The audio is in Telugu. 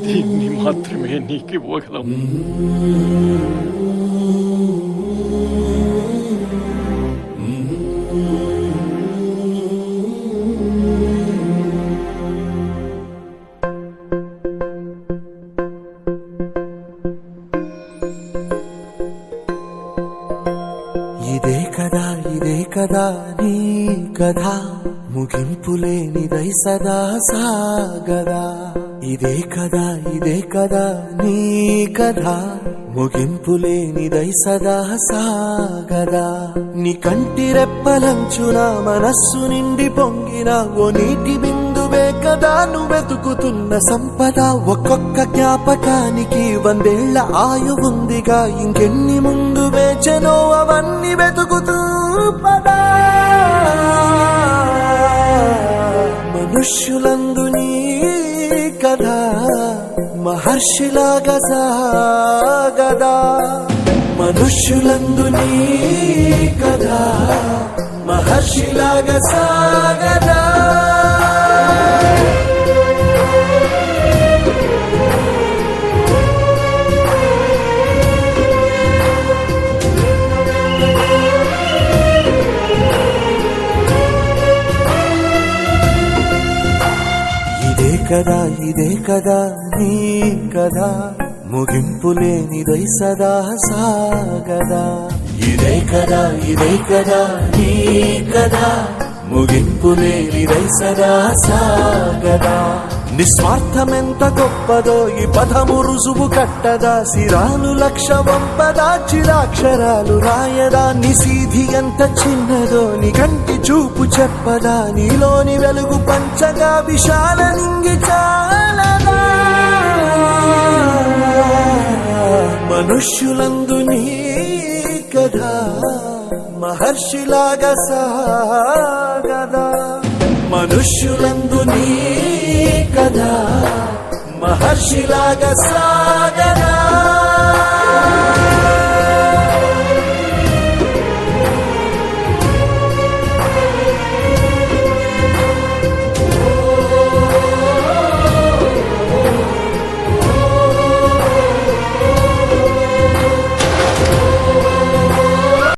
దీన్ని మాత్రమే నీకు ఇవ్వగలం. ఇదే కదా నీ కథ, ముగింపులేనిదై సదా సాగదా. ఇదే కదా నీ కథ, ముగింపులేనిదై సదా సాగదా. నీ కంటి రెప్పలంచున మనస్సు నిండి పొంగిన ఓ నీటి బిందువే కదా నువ్వెతుకుతున్న సంపద. ఒక్కొక్క జ్ఞాపకానికి 100 ఏళ్ల ఆయువుందిగా, ఇంకెన్ని ముందు వేచనో అవన్నీ వెతుకుతూ పదా. మనుష్యులందు నీ కథ మహర్షిలాగా సాగదా. మనుష్యులందు నీ కథ మహర్షిలాగా సాగదా. ఇదే కదా నీ కథ, ముగింపులేనిదై సదా సాగదా. ఇదే కదా నీ కథ, ముగింపులేనిదై సదా సాగదా. నిస్వార్థమెంత గొప్పదో ఈ పదము రుజువు కట్టదా. సిరాలు 1,00,000 వంపదా, చిరాక్షరాలు రాయదా. నిశీధి ఎంత చిన్నదో నీ కంటి చూపు చెప్పదా. నీలోని వెలుగు పంచగా విశాల నింగి చాలదా. మనుష్యులందు నీ కథ మహర్షిలాగా సాగదా. మనుష్యులందు నీ కథ మహర్షిలాగా సాగదా.